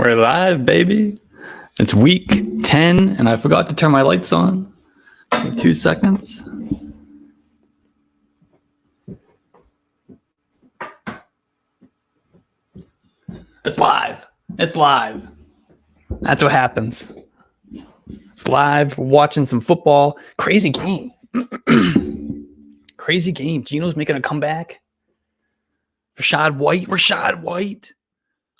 We're live, baby. It's week 10, and I forgot to turn my lights on. 2 seconds. It's live. It's live. That's what happens. It's live. We're watching some football. Crazy game. Crazy game. Gino's making a comeback. Rashad White.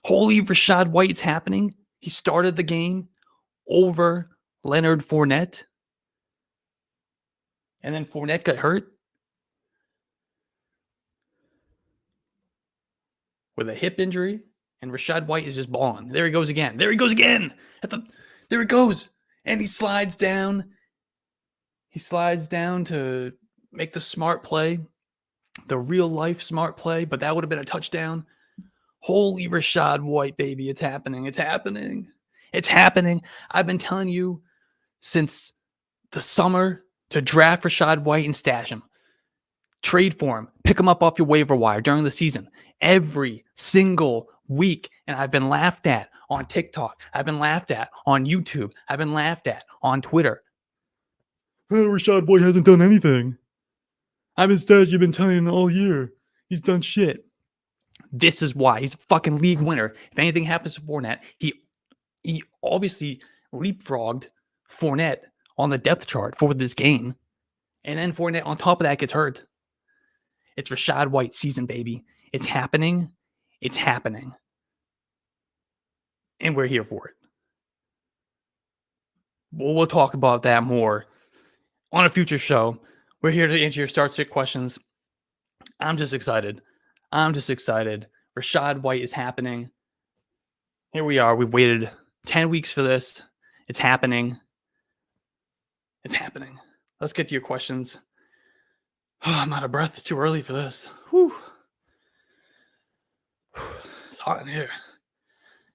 Holy Rashad White's happening. He started the game over Leonard Fournette. And then Fournette got hurt with a hip injury. And Rashad White is just balling. There he goes again. There he goes. And he slides down. He slides down to make the smart play. The real life smart play. But that would have been a touchdown. Holy Rashad White, baby. It's happening. I've been telling you since the summer to draft Rashad White and stash him. Trade for him. Pick him up off your waiver wire during the season. Every single week. And I've been laughed at on TikTok. I've been laughed at on YouTube. I've been laughed at on Twitter. Rashad White hasn't done anything. You've been telling him all year. He's done shit. This is why. He's a fucking league winner. If anything happens to Fournette, he obviously leapfrogged Fournette on the depth chart for this game. And then Fournette on top of that gets hurt. It's Rashad White season, baby. It's happening. And we're here for it. We'll talk about that more on a future show. We're here to answer your start-sit questions. I'm just excited. Rashad White is happening. Here we are. We've waited 10 weeks for this. It's happening. Let's get to your questions. Oh, I'm out of breath. It's too early for this. Whew. It's hot in here.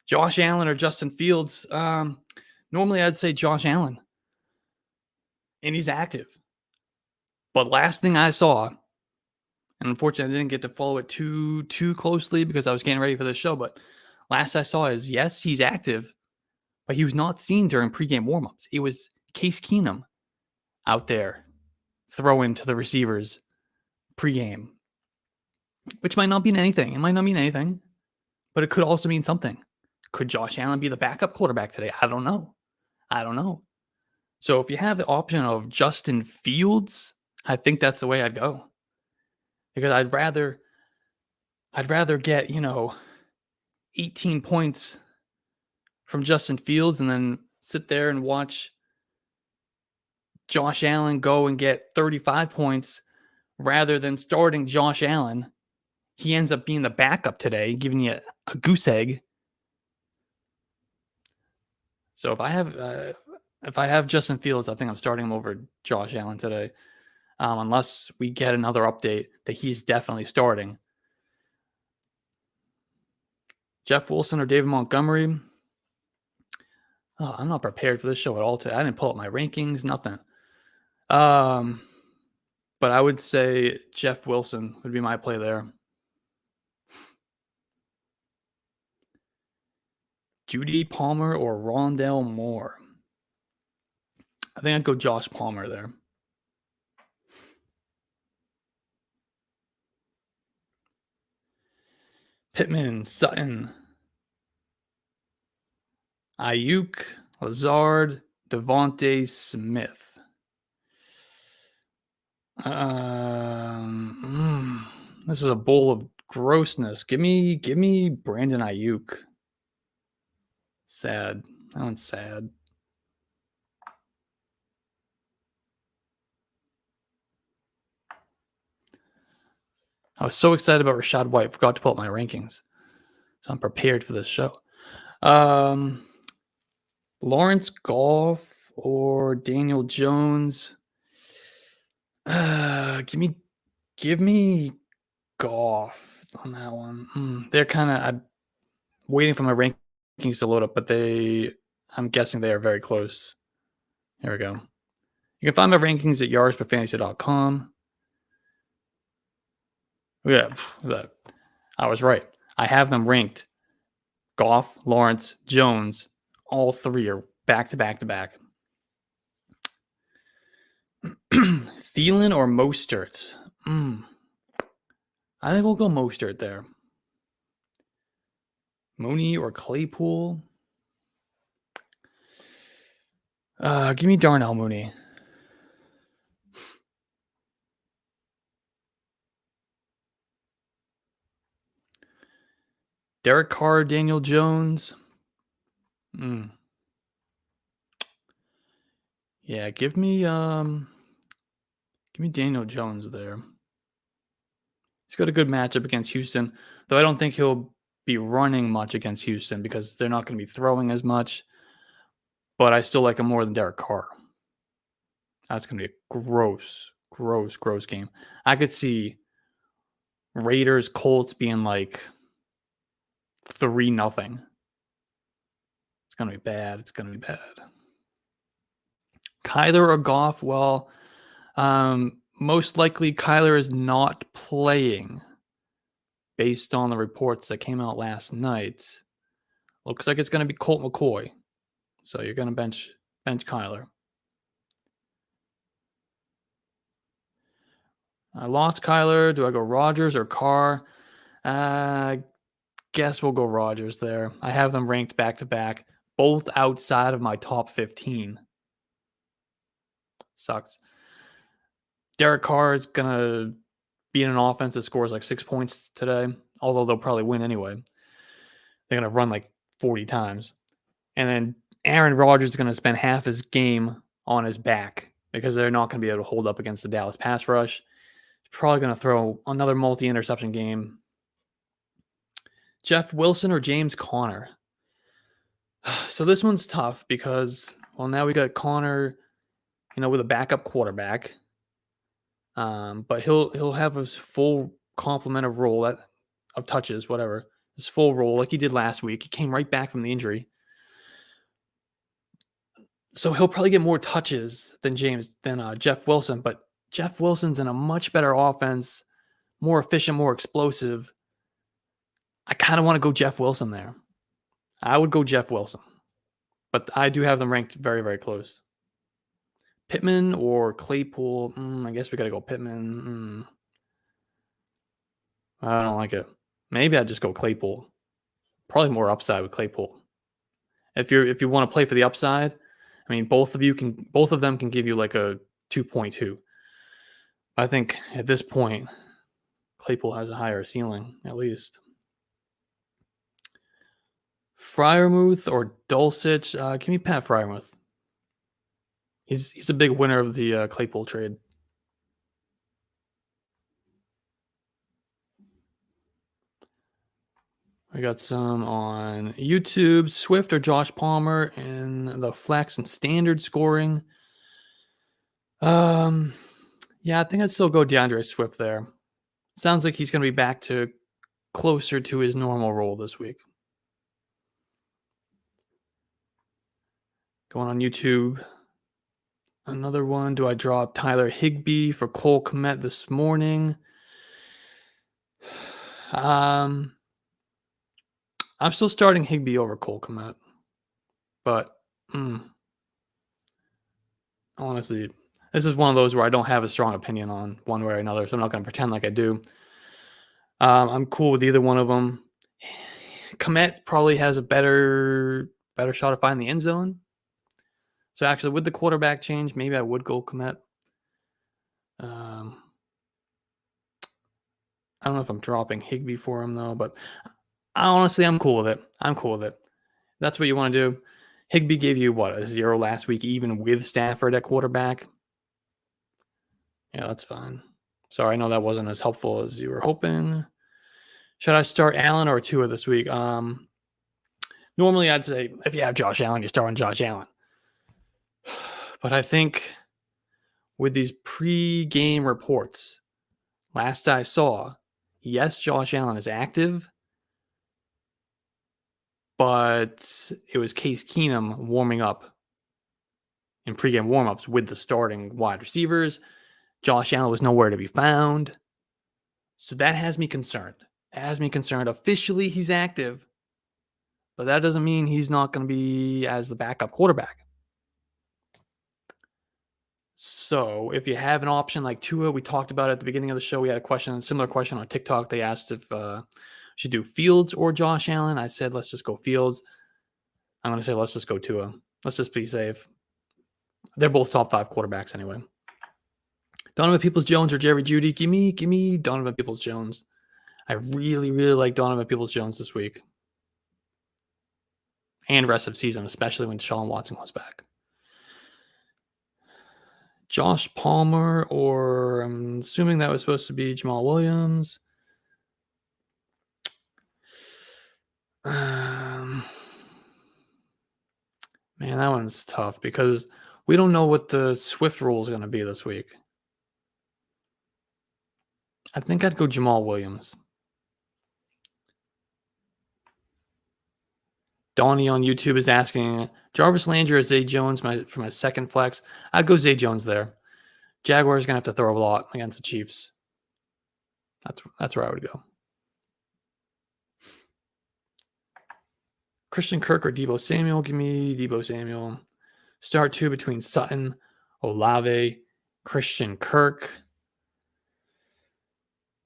Josh Allen or Justin Fields? Normally I'd say Josh Allen. And he's active. But last thing I saw, and unfortunately I didn't get to follow it too closely because I was getting ready for this show, but last I saw is, yes, he's active, but he was not seen during pregame warmups. It was Case Keenum out there throwing to the receivers pregame, which might not mean anything. It might not mean anything, but it could also mean something. Could Josh Allen be the backup quarterback today? I don't know. So if you have the option of Justin Fields, I think that's the way I'd go. Because I'd rather get, 18 points from Justin Fields and then sit there and watch Josh Allen go and get 35 points rather than starting Josh Allen. He ends up being the backup today, giving you a goose egg. So if I have Justin Fields, I think I'm starting him over Josh Allen today. Unless we get another update that he's definitely starting. Jeff Wilson or David Montgomery? Oh, I'm not prepared for this show at all today. I didn't pull up my rankings, nothing. But I would say Jeff Wilson would be my play there. Judy Palmer or Rondell Moore? I think I'd go Josh Palmer there. Pittman, Sutton, Ayuk, Lazard, Devontae Smith. This is a bowl of grossness. Give me Brandon Ayuk. Sad. That one's sad. I was so excited about Rashad White. Forgot to pull up my rankings. So I'm prepared for this show. Lawrence Goff or Daniel Jones? Give me Goff on that one. They're kind of... I'm waiting for my rankings to load up, but I'm guessing they are very close. Here we go. You can find my rankings at yardsperfantasy.com. Yeah, I was right. I have them ranked Goff, Lawrence, Jones, all three are back to back to back. Thielen or Mostert? I think we'll go Mostert there. Mooney or Claypool? Give me Darnell Mooney. Derek Carr, Daniel Jones. Yeah, give me Daniel Jones there. He's got a good matchup against Houston, though I don't think he'll be running much against Houston because they're not going to be throwing as much. But I still like him more than Derek Carr. That's going to be a gross game. I could see Raiders Colts being like 3-0. It's going to be bad. Kyler or Goff? Well, most likely Kyler is not playing based on the reports that came out last night. Looks like it's going to be Colt McCoy. So you're going to bench Kyler. I lost Kyler. Do I go Rodgers or Carr? Guess we'll go Rodgers there. I have them ranked back to back, both outside of my top 15. Sucks. Derek Carr is going to be in an offense that scores like 6 points today, although they'll probably win anyway. They're going to run like 40 times. And then Aaron Rodgers is going to spend half his game on his back because they're not going to be able to hold up against the Dallas pass rush. He's probably going to throw another multi-interception game. Jeff Wilson or James Conner? So this one's tough because, well, now we got Conner, with a backup quarterback. But he'll have his full complement of role of touches, whatever. His full role like he did last week. He came right back from the injury. So he'll probably get more touches than Jeff Wilson, but Jeff Wilson's in a much better offense, more efficient, more explosive. I kind of want to go Jeff Wilson there. I would go Jeff Wilson, but I do have them ranked very, very close. Pittman or Claypool? I guess we got to go Pittman. I don't like it. Maybe I'd just go Claypool. Probably more upside with Claypool. If you want to play for the upside, I mean, both of them can give you like a 2.2. I think at this point, Claypool has a higher ceiling, at least. Freiermuth or Dulcich? Give me Pat Freiermuth. He's a big winner of the Claypool trade. I got some on YouTube. Swift or Josh Palmer in the flex and standard scoring. Yeah, I think I'd still go DeAndre Swift there. Sounds like he's going to be back to closer to his normal role this week. Going on YouTube. Another one. Do I drop Tyler Higbee for Cole Kmet this morning? I'm still starting Higbee over Cole Kmet. But honestly, this is one of those where I don't have a strong opinion on one way or another, so I'm not going to pretend like I do. I'm cool with either one of them. Kmet probably has a better shot of finding the end zone. So actually, with the quarterback change, maybe I would go Kmet. I don't know if I'm dropping Higbee for him, though, but honestly, I'm cool with it. That's what you want to do. Higbee gave you, a 0 last week, even with Stafford at quarterback? Yeah, that's fine. Sorry, I know that wasn't as helpful as you were hoping. Should I start Allen or Tua this week? Normally, I'd say if you have Josh Allen, you're starting Josh Allen. But I think with these pre-game reports, last I saw, yes, Josh Allen is active, but it was Case Keenum warming up in pregame warmups with the starting wide receivers. Josh Allen was nowhere to be found. So that has me concerned. Officially, he's active, but that doesn't mean he's not going to be as the backup quarterback. So if you have an option like Tua, we talked about it at the beginning of the show. We had a similar question on TikTok. They asked if should do Fields or Josh Allen. I said, let's just go Fields. I'm going to say, let's just go Tua. Let's just be safe. They're both top 5 quarterbacks anyway. Donovan Peoples-Jones or Jerry Jeudy? Give me Donovan Peoples-Jones. I really, really like Donovan Peoples-Jones this week. And rest of season, especially when Deshaun Watson comes back. Josh Palmer, or I'm assuming that was supposed to be Jamal Williams. Man, that one's tough because we don't know what the Swift rule is going to be this week. I think I'd go Jamal Williams. Donnie on YouTube is asking, Jarvis Landry or Zay Jones for my second flex. I'd go Zay Jones there. Jaguars going to have to throw a lot against the Chiefs. That's where I would go. Christian Kirk or Deebo Samuel? Give me Deebo Samuel. Start 2 between Sutton, Olave, Christian Kirk.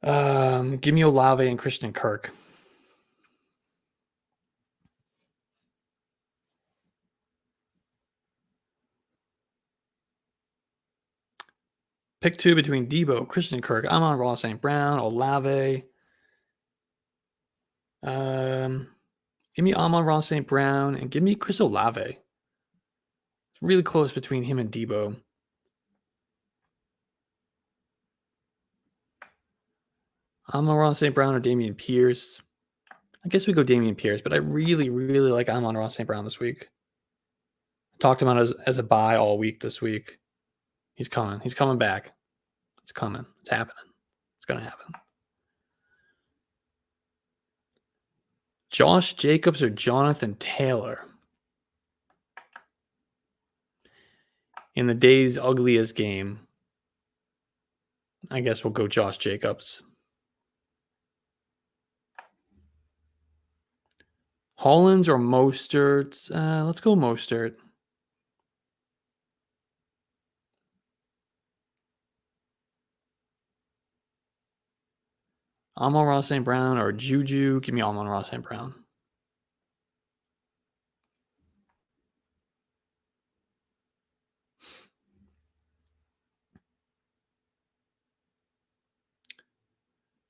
Give me Olave and Christian Kirk. Pick 2 between Deebo, Christian Kirk. I'm on Ross St. Brown, Olave. Give me Amon-Ra St. Brown and give me Chris Olave. It's really close between him and Deebo. Amon-Ra St. Brown or Dameon Pierce. I guess we go Dameon Pierce, but I really, really like Amon-Ra St. Brown this week. I talked about him as a buy all week this week. He's coming. He's coming back. It's coming. It's happening. It's going to happen. Josh Jacobs or Jonathan Taylor? In the day's ugliest game, I guess we'll go Josh Jacobs. Hollins or Mostert? Let's go Mostert. Amon-Ra St. Brown or Juju? Give me Amon-Ra St. Brown.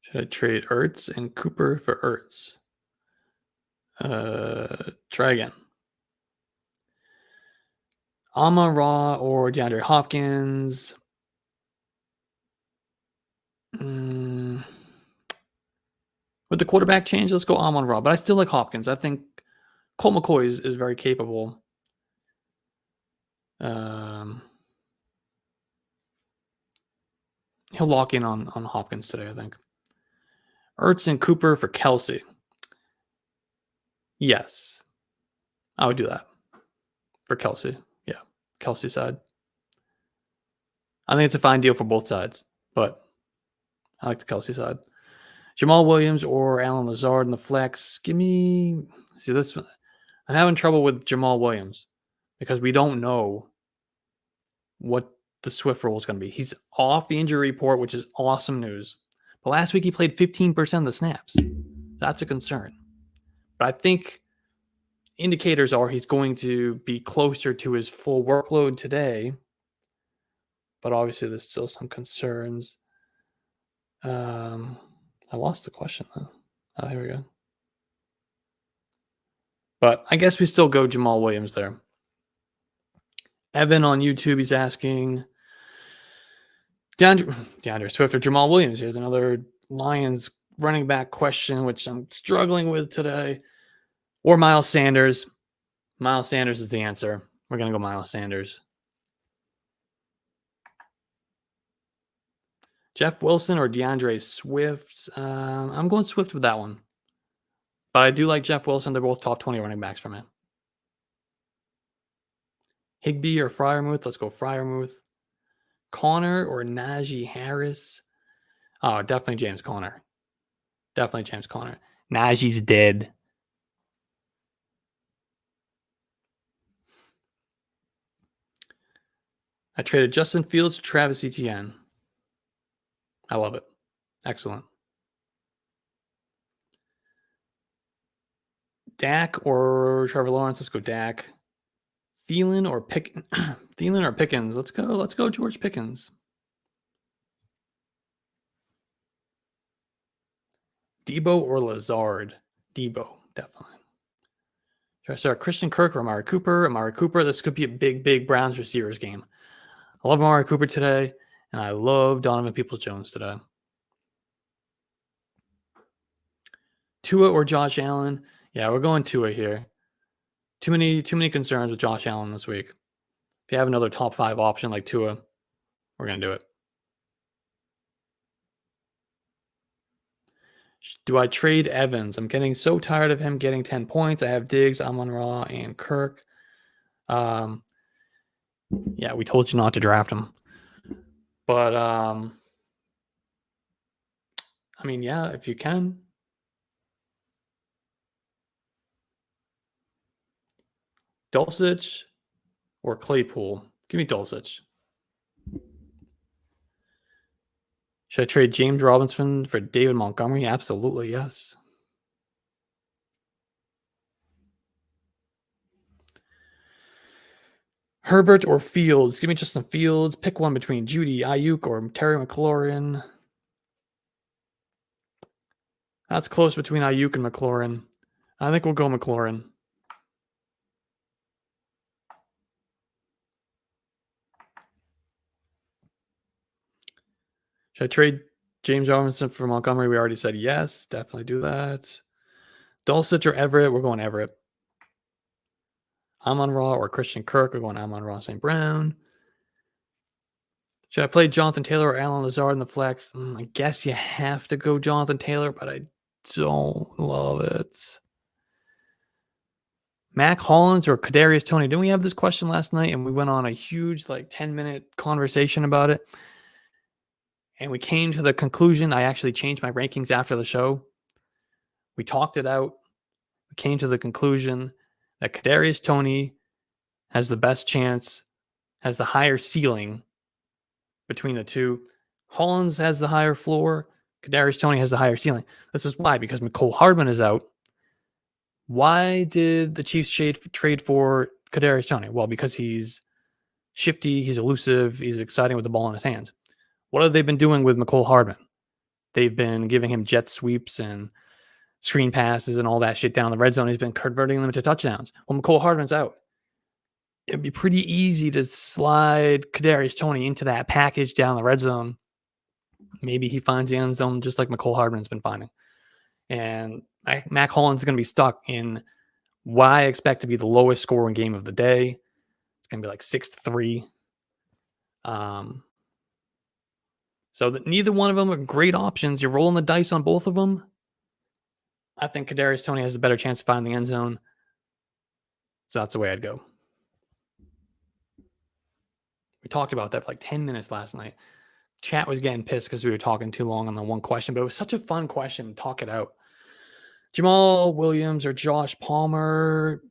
Should I trade Ertz and Cooper for Ertz? Try again. Amon-Ra or DeAndre Hopkins? With the quarterback change, let's go Amon-Ra. But I still like Hopkins. I think Colt McCoy is very capable. He'll lock in on Hopkins today, I think. Ertz and Cooper for Kelsey. Yes. I would do that for Kelsey. Yeah. Kelsey side. I think it's a fine deal for both sides, but I like the Kelsey side. Jamal Williams or Alan Lazard in the flex. Give me... See, this. I'm having trouble with Jamal Williams because we don't know what the Swift role is going to be. He's off the injury report, which is awesome news. But last week he played 15% of the snaps. That's a concern. But I think indicators are he's going to be closer to his full workload today. But obviously there's still some concerns. I lost the question though. Oh, here we go. But I guess we still go Jamal Williams there. Evan on YouTube, he's asking DeAndre Swift or Jamal Williams. Here's another Lions running back question, which I'm struggling with today. Or Miles Sanders. Miles Sanders is the answer. We're going to go Miles Sanders. Jeff Wilson or DeAndre Swift? I'm going Swift with that one. But I do like Jeff Wilson. They're both top 20 running backs for me. Higbee or Freiermuth? Let's go Freiermuth. Connor or Najee Harris? Oh, definitely James Conner. Definitely James Conner. Najee's dead. I traded Justin Fields to Travis Etienne. I love it. Excellent. Dak or Trevor Lawrence? Let's go Dak. Thielen or Thielen or Pickens? Let's go George Pickens. Debo or Lazard? Debo, definitely. Should I start Christian Kirk or Amari Cooper? Amari Cooper. This could be a big Browns receivers game. I love Amari Cooper today, and I love Donovan Peoples-Jones today. Tua or Josh Allen? Yeah, we're going Tua here. Too many concerns with Josh Allen this week. If you have another top 5 option like Tua, we're going to do it. Do I trade Evans? I'm getting so tired of him getting 10 points. I have Diggs, Amon-Ra, and Kirk. Yeah, we told you not to draft him. But, I mean, yeah, if you can. Dulcich or Claypool? Give me Dulcich. Should I trade James Robinson for David Montgomery? Absolutely, yes. Herbert or Fields? Give me Justin Fields. Pick one between Judy, Ayuk, or Terry McLaurin. That's close between Ayuk and McLaurin. I think we'll go McLaurin. Should I trade James Robinson for Montgomery? We already said yes. Definitely do that. Dulcich or Everett? We're going Everett. Amon-Ra or Christian Kirk? We're going Amon-Ra St. Brown. Should I play Jonathan Taylor or Alan Lazard in the flex? I guess you have to go Jonathan Taylor, but I don't love it. Mac Hollins or Kadarius Toney? Didn't we have this question last night and we went on a huge 10-minute conversation about it? And we came to the conclusion. I actually changed my rankings after the show. We talked it out. We came to the conclusion that Kadarius Toney has the best chance, has the higher ceiling between the two. Hollins has the higher floor. Kadarius Toney has the higher ceiling. This is why, because Mecole Hardman is out. Why did the Chiefs trade for Kadarius Toney? Well, because he's shifty, he's elusive, he's exciting with the ball in his hands. What have they been doing with Mecole Hardman? They've been giving him jet sweeps and screen passes and all that shit down the red zone. He's been converting them into touchdowns. Well, Mecole Hardman's out. It'd be pretty easy to slide Kadarius Toney into that package down the red zone. Maybe he finds the end zone just like Mecole Hardman's been finding. And Mac Hollins is going to be stuck in what I expect to be the lowest scoring game of the day. It's going to be like 6-3. So that neither one of them are great options. You're rolling the dice on both of them. I think Kadarius Toney has a better chance of finding the end zone. So that's the way I'd go. We talked about that for 10 minutes last night. Chat was getting pissed because we were talking too long on the one question, but it was such a fun question. Talk it out. Jamal Williams or Josh Palmer?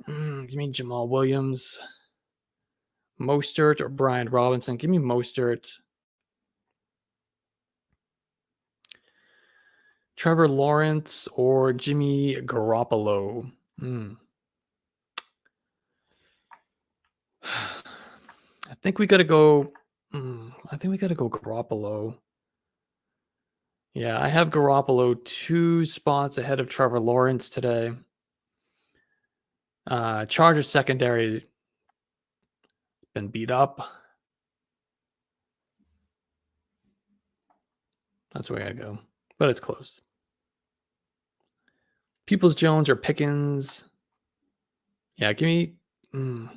Give me Jamal Williams. Mostert or Brian Robinson? Give me Mostert. Trevor Lawrence or Jimmy Garoppolo? I think we got to go. I think we got to go Garoppolo. Yeah, I have Garoppolo 2 spots ahead of Trevor Lawrence today. Chargers secondary been beat up. That's the way I'd go, but it's close. Peoples-Jones or Pickens? Yeah, give me. I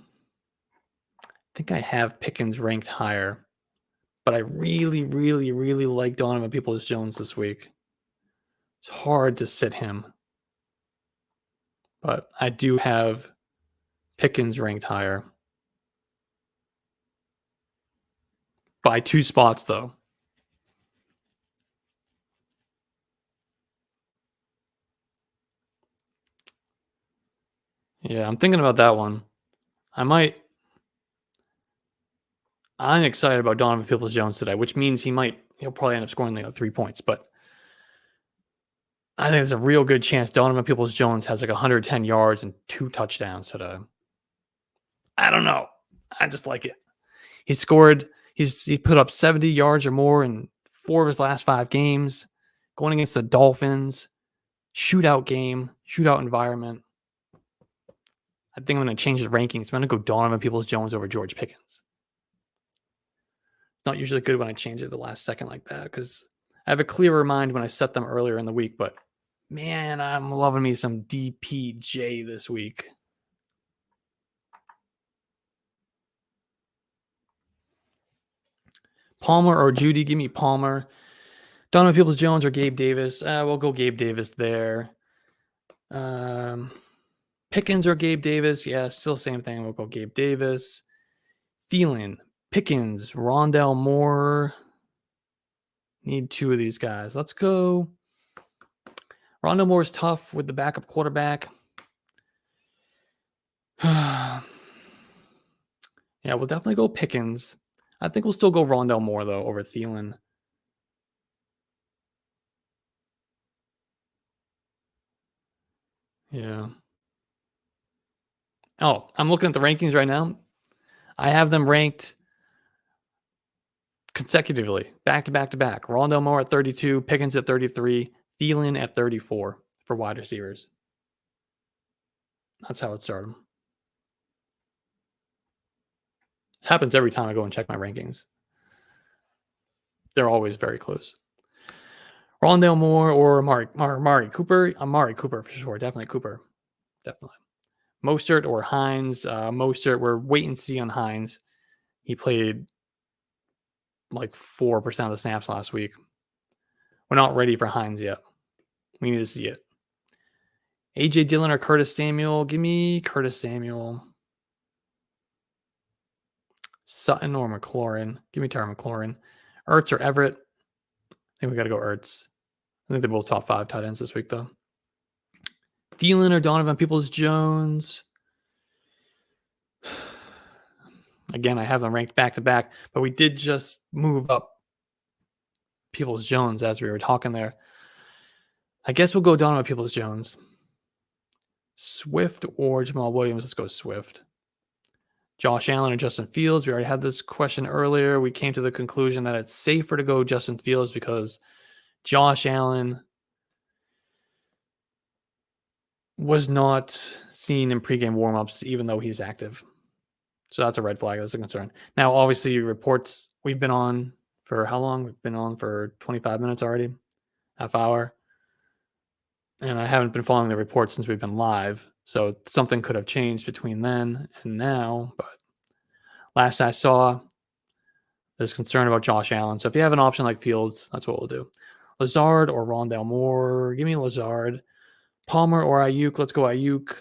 think I have Pickens ranked higher, but I really like Donovan Peoples-Jones this week. It's hard to sit him, but I do have Pickens ranked higher by 2 spots, though. Yeah, I'm thinking about that one. I might I'm excited about Donovan Peoples-Jones today, which means he'll probably end up scoring like 3 points, but I think there's a real good chance Donovan Peoples-Jones has like 110 yards and 2 touchdowns today. I don't know. I just like it. He put up 70 yards or more in 4 of his last 5 games, going against the Dolphins. Shootout game, shootout environment. I think I'm going to change the rankings. I'm going to go Donovan Peoples-Jones over George Pickens. It's not usually good when I change it at the last second like that because I have a clearer mind when I set them earlier in the week. But man, I'm loving me some DPJ this week. Palmer or Judy? Give me Palmer. Donovan Peoples-Jones or Gabe Davis? We'll go Gabe Davis there. Pickens or Gabe Davis? Yeah, still same thing. We'll go Gabe Davis. Thielen, Pickens, Rondell Moore. Need 2 of these guys. Let's go. Rondell Moore is tough with the backup quarterback. Yeah, we'll definitely go Pickens. I think we'll still go Rondell Moore, though, over Thielen. Yeah. Oh, I'm looking at the rankings right now. I have them ranked consecutively, back to back to back. Rondell Moore at 32, Pickens at 33, Thielen at 34 for wide receivers. That's how it started. It happens every time I go and check my rankings. They're always very close. Rondell Moore or Amari Cooper? Amari Cooper for sure. Definitely Cooper. Definitely. Mostert or Hines? Mostert, we're wait and see on Hines. He played like 4% of the snaps last week. We're not ready for Hines yet. We need to see it. AJ Dillon or Curtis Samuel? Give me Curtis Samuel. Sutton or McLaurin? Give me Terry McLaurin. Ertz or Everett? I think we got to go Ertz. I think they're both top 5 tight ends this week, though. Thielen or Donovan Peoples-Jones? Again, I have them ranked back to back, but we did just move up Peoples-Jones as we were talking there. I guess we'll go Donovan Peoples-Jones. Swift or Jamal Williams? Let's go Swift. Josh Allen or Justin Fields? We already had this question earlier. We came to the conclusion that it's safer to go Justin Fields because Josh Allen was not seen in pregame warmups, even though he's active. So that's a red flag. That's a concern. Now, obviously, reports we've been on for how long? We've been on for 25 minutes already, half hour. And I haven't been following the reports since we've been live. So something could have changed between then and now. But last I saw, there's concern about Josh Allen. So if you have an option like Fields, that's what we'll do. Lazard or Rondell Moore? Give me Lazard. Palmer or Ayuk? Let's go Ayuk.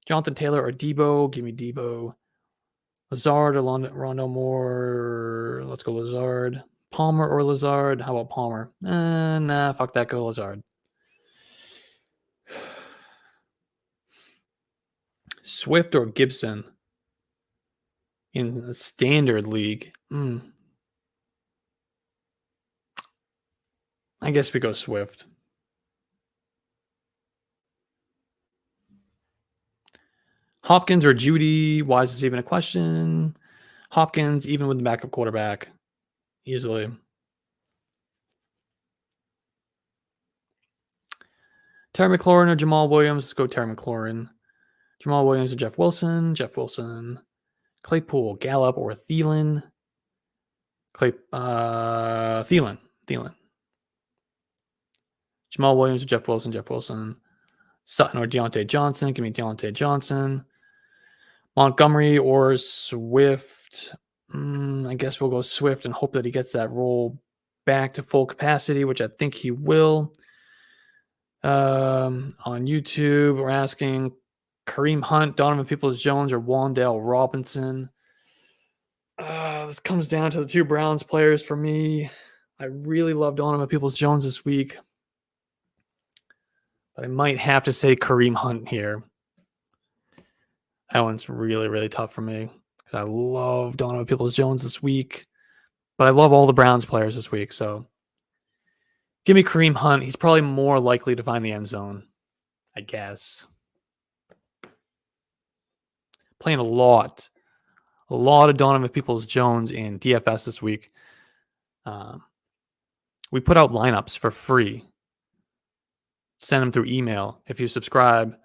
Jonathan Taylor or Debo? Give me Debo. Lazard or Rondell Moore? Let's go Lazard. Palmer or Lazard? How about Palmer? Nah, fuck that. Go Lazard. Swift or Gibson in the standard league? I guess we go Swift. Hopkins or Judy? Why is this even a question? Hopkins, even with the backup quarterback, easily. Terry McLaurin or Jamal Williams? Let's go Terry McLaurin. Jamal Williams or Jeff Wilson? Jeff Wilson. Claypool, Gallup, or Thielen? Thielen. Jamal Williams or Jeff Wilson? Jeff Wilson. Sutton or Deontay Johnson? Give me Deontay Johnson. Montgomery or Swift? I guess we'll go Swift and hope that he gets that role back to full capacity, which I think he will. On YouTube, we're asking Kareem Hunt, Donovan Peoples-Jones, or Wan'Dale Robinson. This comes down to the 2 Browns players for me. I really love Donovan Peoples-Jones this week, but I might have to say Kareem Hunt here. That one's really, really tough for me. because I love Donovan Peoples-Jones this week, but I love all the Browns players this week. So give me Kareem Hunt. He's probably more likely to find the end zone, I guess. Playing a lot of Donovan Peoples-Jones in DFS this week. We put out lineups for free. Send them through email. If you subscribe,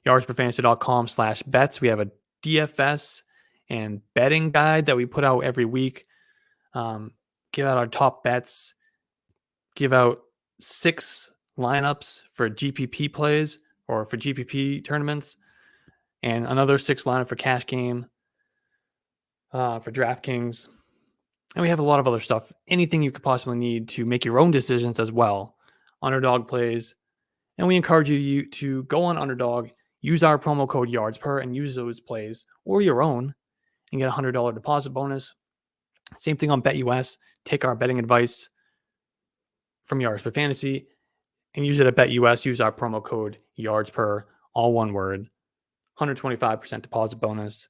yardsperfantasy.com/bets. We have a DFS and betting guide that we put out every week. Give out our top bets. Give out 6 lineups for GPP plays or for GPP tournaments, and another 6 lineup for cash game for DraftKings. And we have a lot of other stuff. Anything you could possibly need to make your own decisions as well. Underdog plays. And we encourage you to go on Underdog, use our promo code YARDSPER, and use those plays or your own and get a $100 deposit bonus. Same thing on BetUS. Take our betting advice from Yards Per Fantasy and use it at BetUS. Use our promo code YARDSPER, all one word. 125% deposit bonus.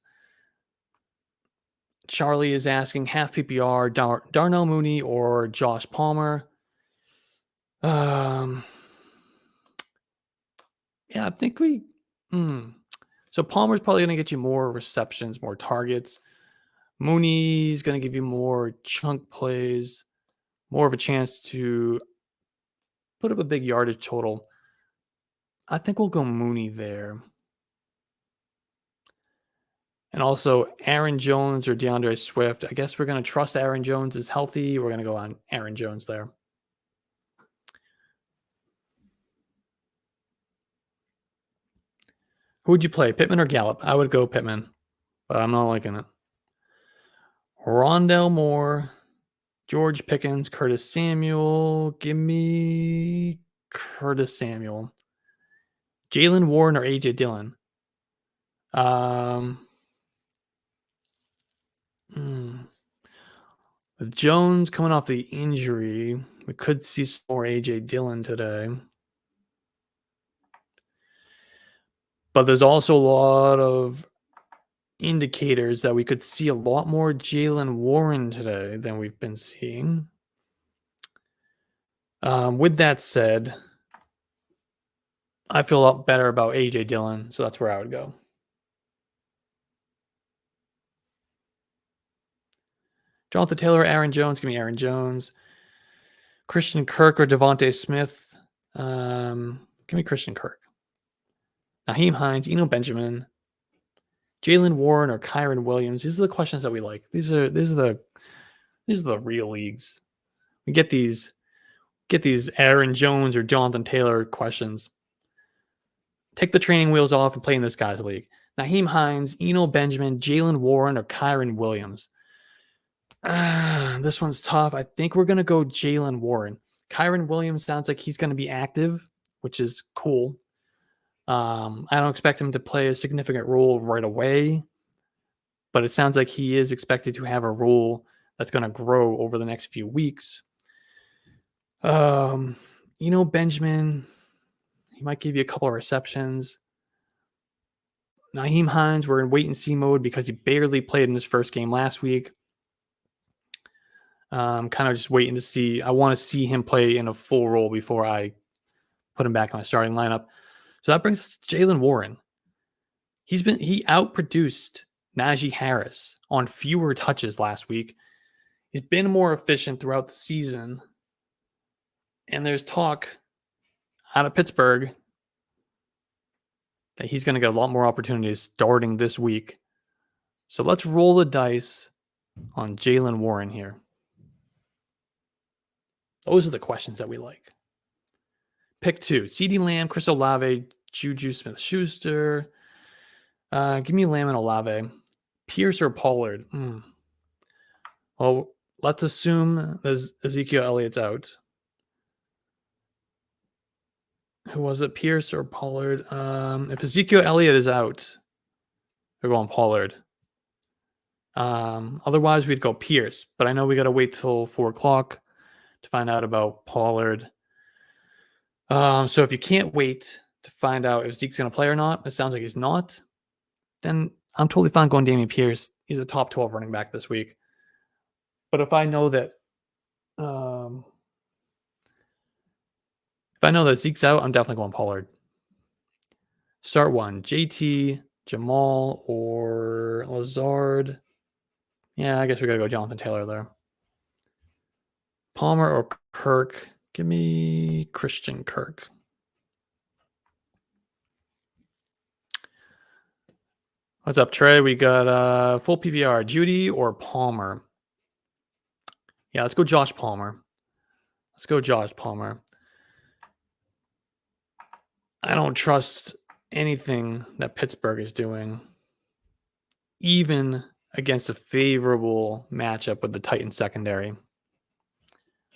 Charlie is asking half PPR, Darnell Mooney or Josh Palmer. Yeah, I think So Palmer's probably going to get you more receptions, more targets. Mooney's going to give you more chunk plays, more of a chance to put up a big yardage total. I think we'll go Mooney there. And also Aaron Jones or DeAndre Swift. I guess we're going to trust Aaron Jones is healthy. We're going to go on Aaron Jones there. Who would you play, Pittman or Gallup? I would go Pittman, but I'm not liking it. Rondell Moore, George Pickens, Curtis Samuel. Give me Curtis Samuel. Jalen Warren or A.J. Dillon? With Jones coming off the injury, we could see some more A.J. Dillon today. But there's also a lot of indicators that we could see a lot more Jalen Warren today than we've been seeing. With that said, I feel a lot better about A.J. Dillon, so that's where I would go. Jonathan Taylor, Aaron Jones. Give me Aaron Jones. Christian Kirk or Devontae Smith. Give me Christian Kirk. Naheem Hines, Eno Benjamin, Jalen Warren or Kyron Williams. These are the questions that we like. These are the real leagues. We get these Aaron Jones or Jonathan Taylor questions. Take the training wheels off and play in this guy's league. Naheem Hines, Eno Benjamin, Jalen Warren or Kyron Williams. This one's tough. I think we're going to go Jalen Warren. Kyron Williams sounds like he's going to be active, which is cool. I don't expect him to play a significant role right away, but it sounds like he is expected to have a role that's going to grow over the next few weeks. Benjamin, he might give you a couple of receptions. Naheem Hines, we're in wait and see mode because he barely played in his first game last week. Kind of just waiting to see. I want to see him play in a full role before I put him back in my starting lineup. So that brings us to Jalen Warren. He outproduced Najee Harris on fewer touches last week. He's been more efficient throughout the season. And there's talk out of Pittsburgh that he's going to get a lot more opportunities starting this week. So let's roll the dice on Jalen Warren here. Those are the questions that we like. Pick 2. CeeDee Lamb, Chris Olave, Juju Smith-Schuster. Give me Lamb and Olave. Pierce or Pollard? Well, let's assume Ezekiel Elliott's out. Who was it? Pierce or Pollard? If Ezekiel Elliott is out, we're going Pollard. Otherwise, we'd go Pierce. But I know we got to wait till 4 o'clock to find out about Pollard. So if you can't wait to find out if Zeke's going to play or not, it sounds like he's not, then I'm totally fine going Dameon Pierce. he's a top 12 running back this week. But if I know that Zeke's out, I'm definitely going Pollard. Start one. JT, Jamal, or Lazard. Yeah, I guess we got to go Jonathan Taylor there. Palmer or Kirk. Give me Christian Kirk. What's up, Trey? We got full PPR. Judy or Palmer? Yeah, let's go Josh Palmer. I don't trust anything that Pittsburgh is doing, even against a favorable matchup with the Titans secondary.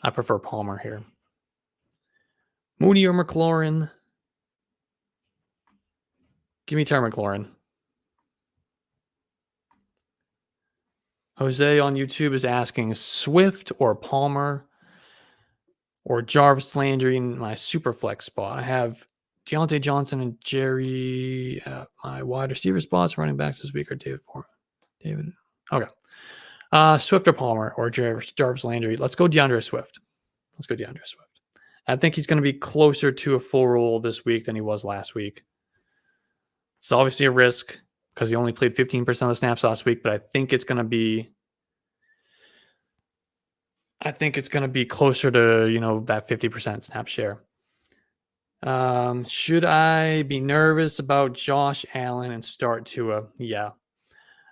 I prefer Palmer here. Mooney or McLaurin? Give me Terry McLaurin. Jose on YouTube is asking Swift or Palmer or Jarvis Landry in my super flex spot. I have Deontay Johnson and Jerry at my wide receiver spots. Running backs this week are David Foreman. David. Okay. Swift or Palmer or Jarvis Landry. Let's go DeAndre Swift. I think he's going to be closer to a full role this week than he was last week. It's obviously a risk because he only played 15% of the snaps last week, but I think it's going to be closer to, that 50% snap share. Should I be nervous about Josh Allen and start Tua? Yeah,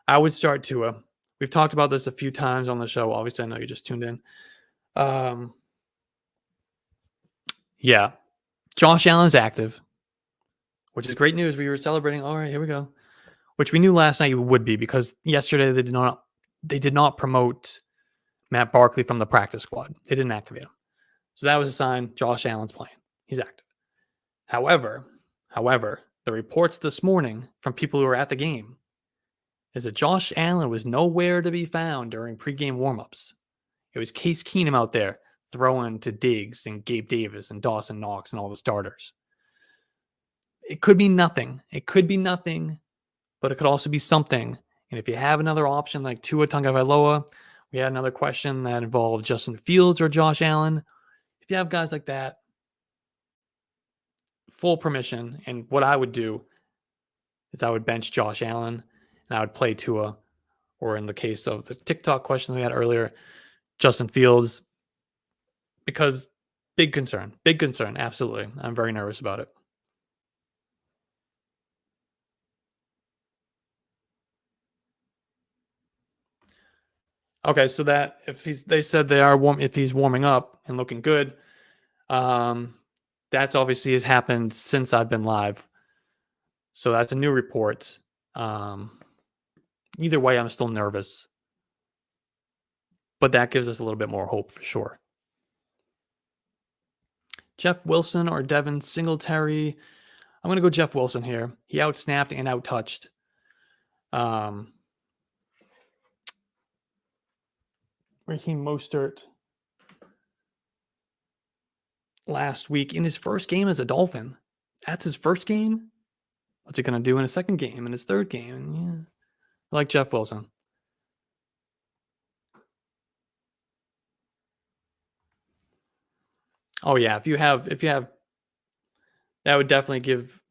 I would start Tua. We've talked about this a few times on the show. Obviously, I know you just tuned in. Yeah, Josh Allen's active, which is great news. We were celebrating. All right, here we go. Which we knew last night would be because yesterday they did not promote Matt Barkley from the practice squad. They didn't activate him. So that was a sign Josh Allen's playing. He's active. However, the reports this morning from people who were at the game is that Josh Allen was nowhere to be found during pregame warmups. It was Case Keenum out there throwing to Diggs and Gabe Davis and Dawson Knox and all the starters. It could be nothing. But it could also be something. And if you have another option like Tua Tagovailoa, we had another question that involved Justin Fields or Josh Allen. If you have guys like that, full permission. And what I would do is I would bench Josh Allen and I would play Tua, or in the case of the TikTok question we had earlier, Justin Fields, because big concern. Absolutely. I'm very nervous about it. Okay, so that if he's warming up and looking good, that's obviously has happened since I've been live. So that's a new report. Either way, I'm still nervous, but that gives us a little bit more hope for sure. Jeff Wilson or Devin Singletary? I'm going to go Jeff Wilson here. He outsnapped and outtouched. Raheem Mostert last week in his first game as a Dolphin. That's his first game. What's he going to do in his second game, in his third game? Yeah, I like Jeff Wilson. Oh yeah, if you have, that would definitely give.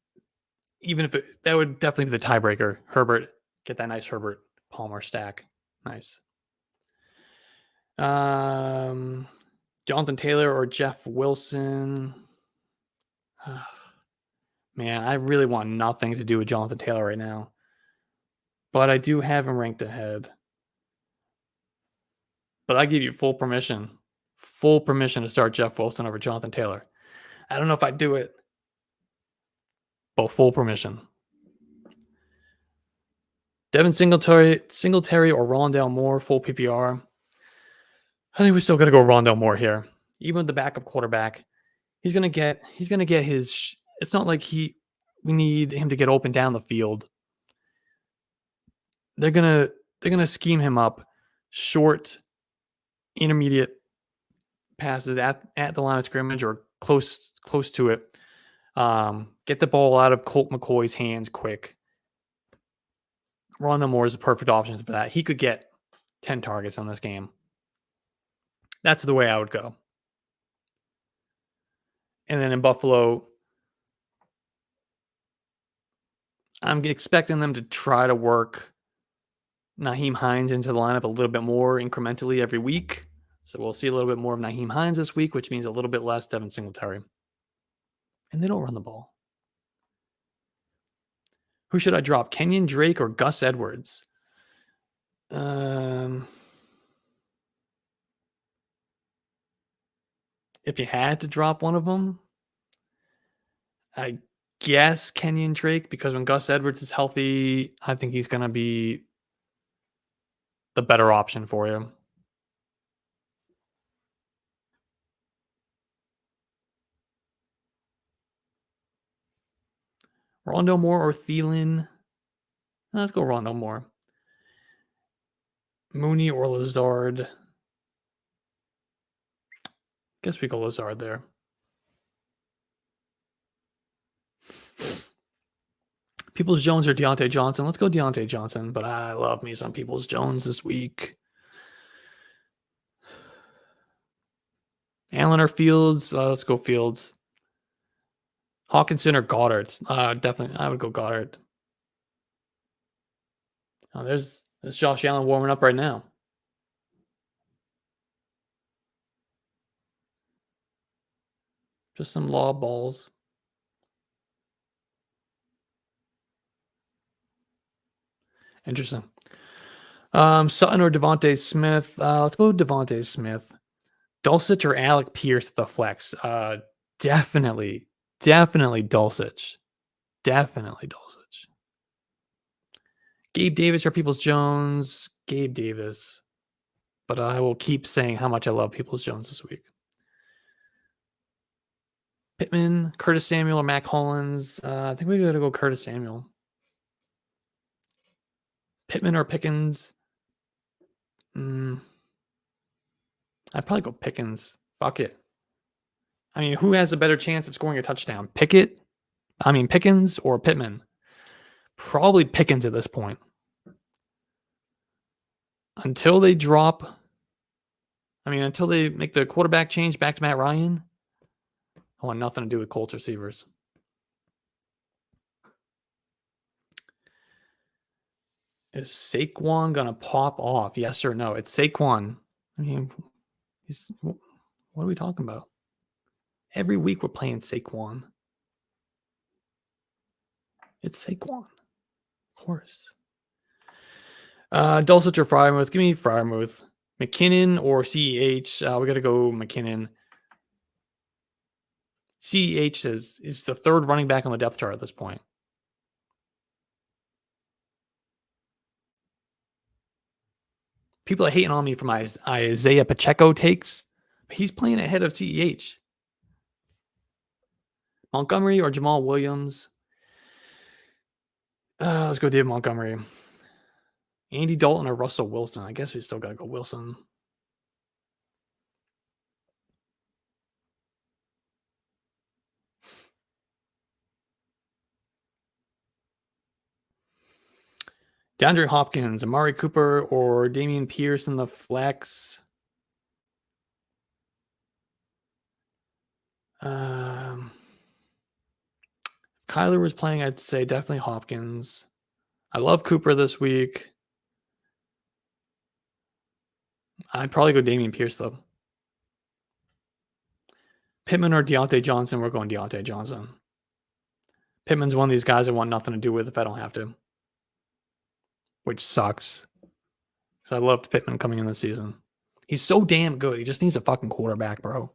That would definitely be the tiebreaker. Herbert, get that nice Herbert Palmer stack. Nice. Jonathan Taylor or Jeff Wilson. Man, I really want nothing to do with Jonathan Taylor right now. But I do have him ranked ahead. But I give you full permission to start Jeff Wilson over Jonathan Taylor. I don't know if I'd do it, but full permission. Devin Singletary or Rondale Moore, full PPR. I think we still got to go Rondale Moore here. Even with the backup quarterback, he's gonna get his. It's not like we need him to get open down the field. They're gonna scheme him up short, intermediate passes at the line of scrimmage or close to it. Get the ball out of Colt McCoy's hands quick. Rondo Moore is a perfect option for that. He could get 10 targets on this game. That's the way I would go. And then in Buffalo, I'm expecting them to try to work Nyheim Hines into the lineup a little bit more incrementally every week. So we'll see a little bit more of Nyheim Hines this week, which means a little bit less Devin Singletary. And they don't run the ball. Who should I drop? Kenyon Drake or Gus Edwards? If you had to drop one of them, I guess Kenyon Drake, because when Gus Edwards is healthy, I think he's going to be the better option for you. Rondo Moore or Thielen? Let's go Rondo Moore. Mooney or Lazard? Guess we go Lazard there. Peoples Jones or Deontay Johnson? Let's go Deontay Johnson, but I love me some Peoples Jones this week. Allen or Fields? Let's go Fields. Hawkinson or Goddard? Definitely, I would go Goddard. Oh, there's Josh Allen warming up right now. Just some lob balls. Interesting. Sutton or Devontae Smith? Let's go Devontae Smith. Dulcich or Alec Pierce at the flex? Definitely Dulcich. Definitely Dulcich. Gabe Davis or Peoples Jones? Gabe Davis. But I will keep saying how much I love Peoples Jones this week. Pittman, Curtis Samuel, or Mac Hollins? I think we got to go Curtis Samuel. Pittman or Pickens? I'd probably go Pickens. Fuck it. I mean, who has a better chance of scoring a touchdown? Pickens or Pittman? Probably Pickens at this point. Until they make the quarterback change back to Matt Ryan, I want nothing to do with Colts receivers. Is Saquon going to pop off? Yes or no? It's Saquon. I mean, what are we talking about? Every week we're playing Saquon. It's Saquon. Of course. Dulcich or Freiermuth? Give me Freiermuth. McKinnon or CEH? We got to go McKinnon. CEH is the third running back on the depth chart at this point. People are hating on me for my Isaiah Pacheco takes. He's playing ahead of CEH. Montgomery or Jamal Williams? Let's go David Montgomery. Andy Dalton or Russell Wilson? I guess we still got to go Wilson. DeAndre Hopkins, Amari Cooper, or Damian Pierce in the flex? If Kyler was playing, I'd say definitely Hopkins. I love Cooper this week. I'd probably go Damian Pierce, though. Pittman or Deontay Johnson? We're going Deontay Johnson. Pittman's one of these guys I want nothing to do with if I don't have to. Which sucks. Because I loved Pittman coming in this season. He's so damn good. He just needs a fucking quarterback, bro.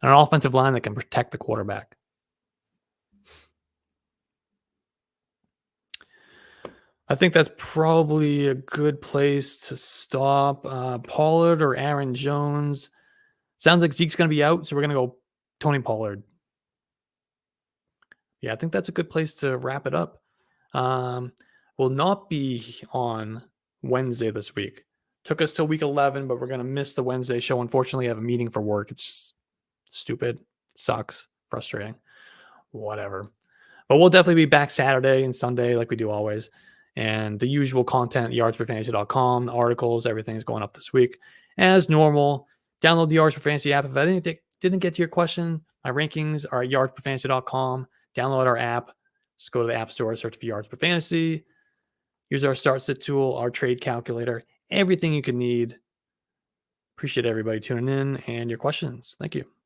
And an offensive line that can protect the quarterback. I think that's probably a good place to stop. Pollard or Aaron Jones? Sounds like Zeke's going to be out, so we're going to go Tony Pollard. Yeah, I think that's a good place to wrap it up. Will not be on Wednesday this week. Took us till week 11, but we're going to miss the Wednesday show. Unfortunately, I have a meeting for work. It's stupid. Sucks. Frustrating. Whatever. But we'll definitely be back Saturday and Sunday like we do always. and the usual content, yardsperfantasy.com, articles, everything's going up this week. As normal, download the Yards Per Fantasy app. If I didn't get to your question, my rankings are at yardsperfantasy.com. Download our app. Just go to the App Store, search for Yards Per Fantasy. Use our start sit tool, our trade calculator, everything you can need. Appreciate everybody tuning in and your questions. Thank you.